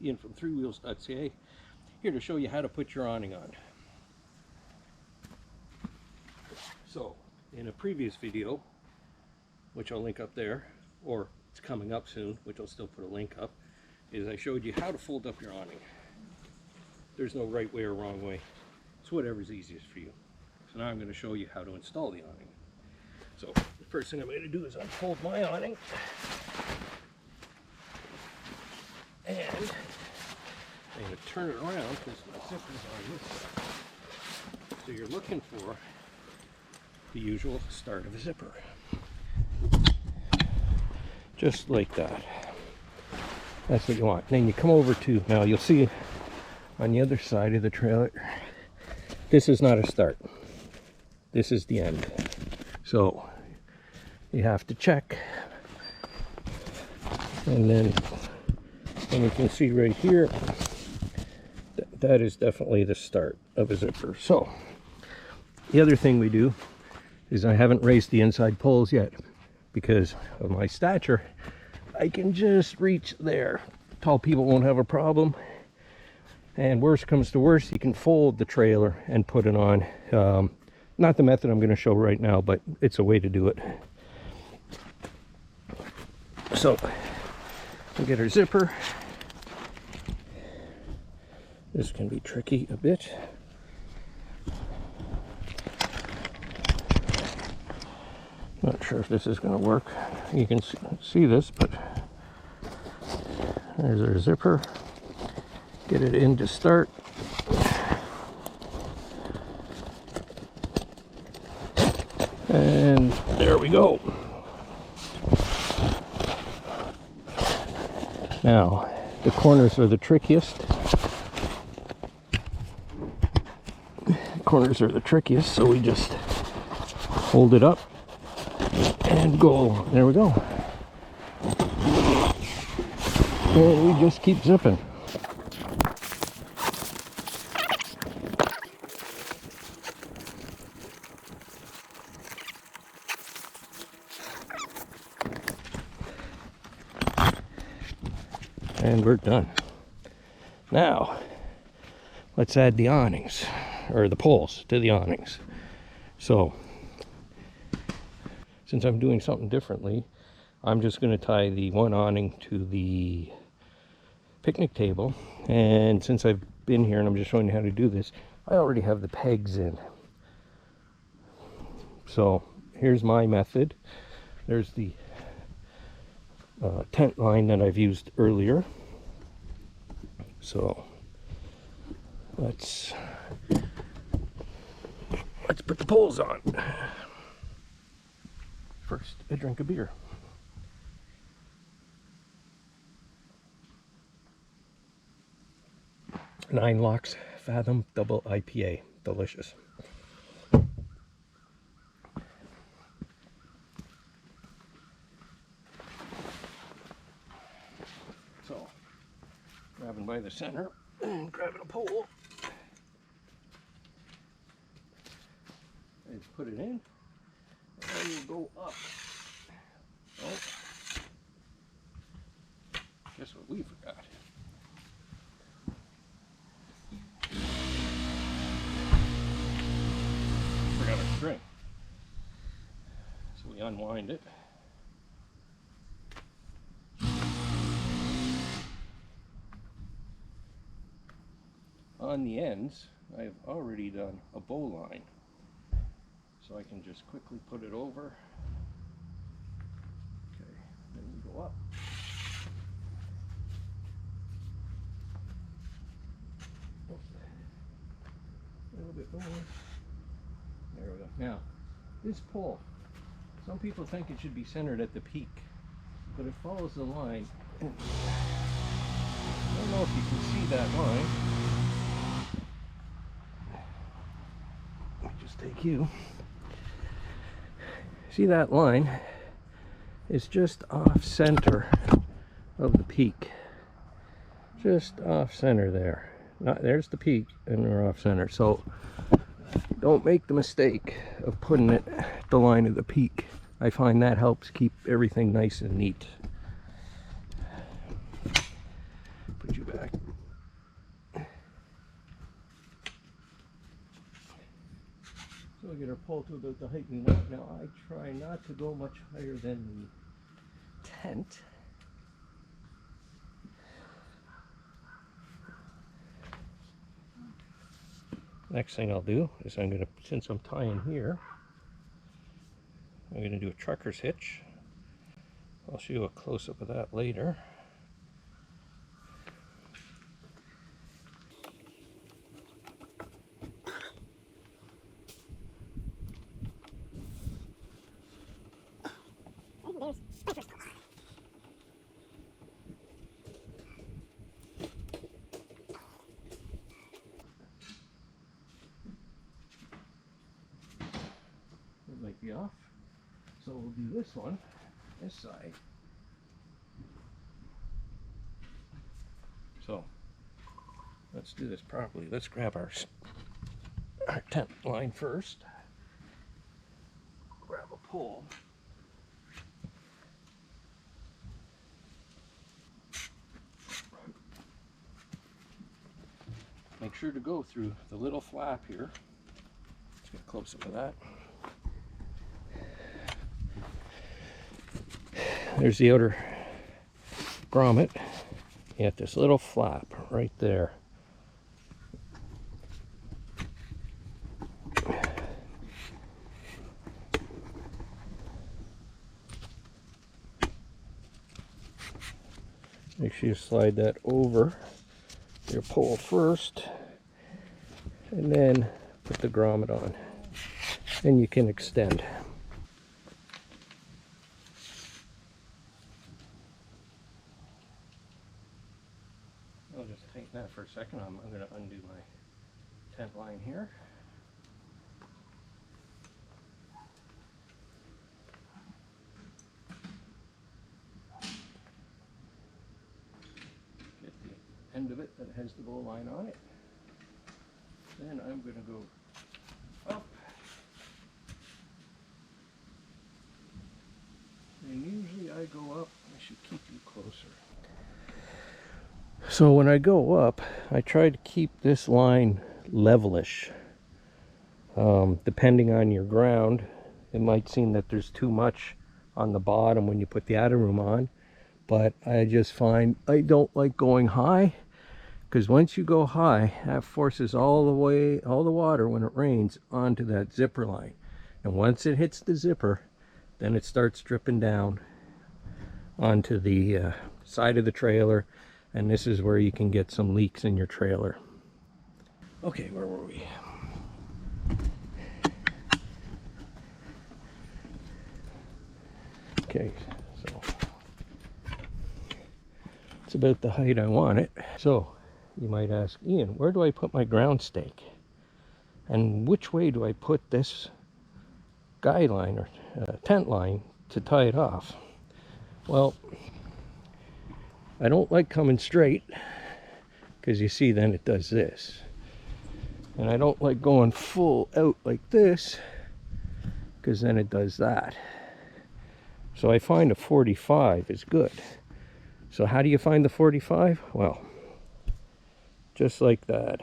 Ian from threewheels.ca, here to show you how to put your awning on. So, in a previous video, which I'll link up there, or it's coming up soon, which I'll still put a link up, is I showed you how to fold up your awning. There's no right way or wrong way. It's whatever's easiest for you. So now I'm going to show you how to install the awning. So the first thing I'm going to do is unfold my awning. And I'm going to turn it around because my zipper's on this side. So you're looking for the usual start of a zipper. Just like that. That's what you want. Then you come over to, now you'll see on the other side of the trailer, this is not a start. This is the end. So you have to check. And then you can see right here, that is definitely the start of a zipper. So the other thing we do is I haven't raised the inside poles yet because of my stature. I can just reach there. Tall people won't have a problem. And worst comes to worst, you can fold the trailer and put it on. Not the method I'm going to show right now, but it's a way to do it. So, we'll get our zipper. This can be tricky a bit. Not sure if this is going to work. You can see this, but there's our zipper. Get it in to start. And there we go. Now, the corners are the trickiest. So we just hold it up and go. There we go. And we just keep zipping. And we're done. Now, let's add the awnings, or the poles to the awnings. So, since I'm doing something differently, I'm just going to tie the one awning to the picnic table. And since I've been here and I'm just showing you how to do this, I already have the pegs in. So, here's my method. There's the tent line that I've used earlier. So let's put the poles on. First, a drink of beer. Nine Locks Fathom Double IPA, delicious. So, grabbing by the center and grabbing a pole and put it in, and then you go up. Oh, guess what we forgot? Forgot our string. So we unwind it. On the ends, I've already done a bow line, so I can just quickly put it over. Okay, then we go up. A little bit more. There we go. Now, this pole, some people think it should be centered at the peak, but it follows the line. I don't know if you can see that line. Take you. See that line is just off center of the peak. Just off center there. There's the peak and we're off center. So don't make the mistake of putting it at the line of the peak. I find that helps keep everything nice and neat. Put you back So we get our pole to about the height we want. Now I try not to go much higher than the tent. Next thing I'll do is I'm going to, since I'm tying here, I'm going to do a trucker's hitch. I'll show you a close-up of that later. It might be off. So we'll do this one, this side. So let's do this properly. Let's grab our tent line first. Grab a pole. Make sure to go through the little flap here. Let's get a close up of that. There's the outer grommet. You have this little flap right there. Make sure you slide that over your pole first, and then put the grommet on, and you can extend. I'll just tighten that for a second. I'm going to undo my tent line here. Get the end of it that has the bow line on it. Then I'm going to go up. And usually I go up. I should keep you closer. So when I go up, I try to keep this line levelish. Depending on your ground, it might seem that there's too much on the bottom when you put the outer room on, but I just find I don't like going high, because once you go high, that forces all the water when it rains onto that zipper line, and once it hits the zipper, then it starts dripping down onto the side of the trailer, and this is where you can get some leaks in your trailer. Okay, where were we? Okay, so it's about the height I want it. So you might ask, Ian, where do I put my ground stake? And which way do I put this guide line or tent line to tie it off? Well, I don't like coming straight, because you see then it does this. And I don't like going full out like this, because then it does that. So I find a 45 is good. So how do you find the 45? Well, just like that.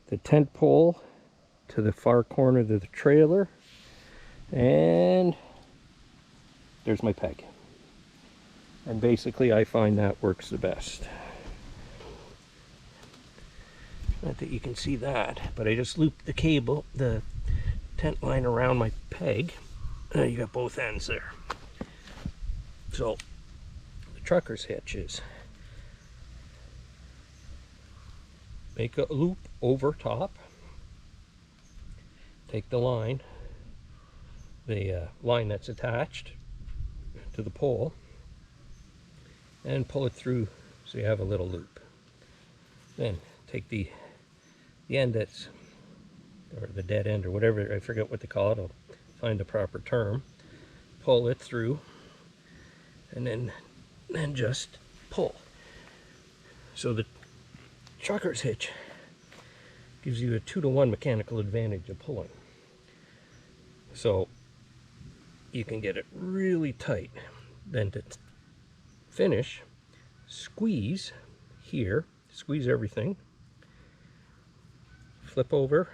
The tent pole to the far corner of the trailer, and there's my peg. And basically I find that works the best. Not that you can see that, but I just looped the cable, the tent line around my peg. You got both ends there. So the trucker's hitch is make a loop over top, take the line that's attached to the pole, and pull it through so you have a little loop. Then take the end that's, or the dead end, or whatever, I forget what they call it, I'll find the proper term, pull it through, and then just pull. So the trucker's hitch gives you a 2-to-1 mechanical advantage of pulling. So you can get it really tight. Then to finish, squeeze here, squeeze everything, flip over,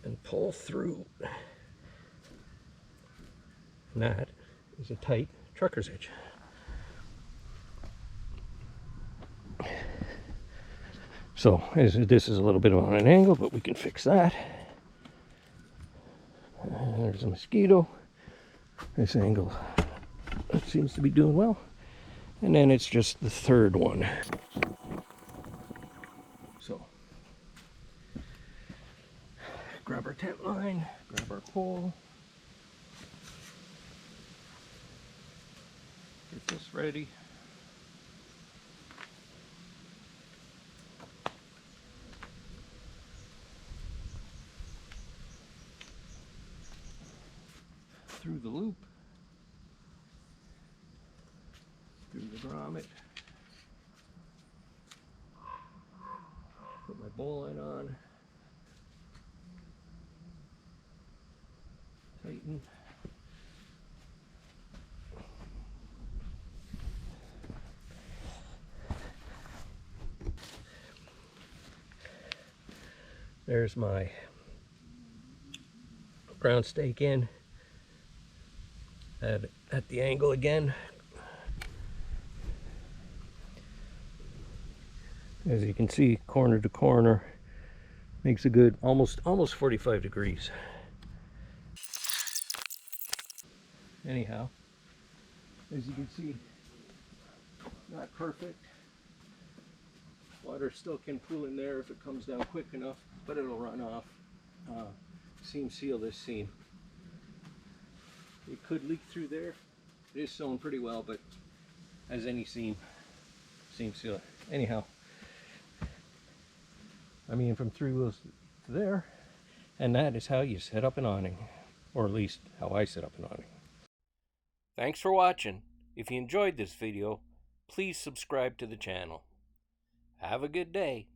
and pull through. And that is a tight trucker's edge. So this is a little bit on an angle, but we can fix that. There's a mosquito. This angle, it seems to be doing well. And then it's just the third one. So, grab our tent line, grab our pole. Get this ready. Through the loop, through the grommet, put my bowline on, tighten, there's my ground stake in at the angle again. As you can see, corner to corner makes a good almost 45 degrees. Anyhow, as you can see, not perfect. Water still can pool in there if it comes down quick enough, but it'll run off. Seam seal this seam. It could leak through there. It is sewn pretty well, but as any seam sealer. Anyhow, I mean, from 3 wheels to there, and that is how you set up an awning, or at least how I set up an awning. Thanks for watching. If you enjoyed this video, please subscribe to the channel. Have a good day.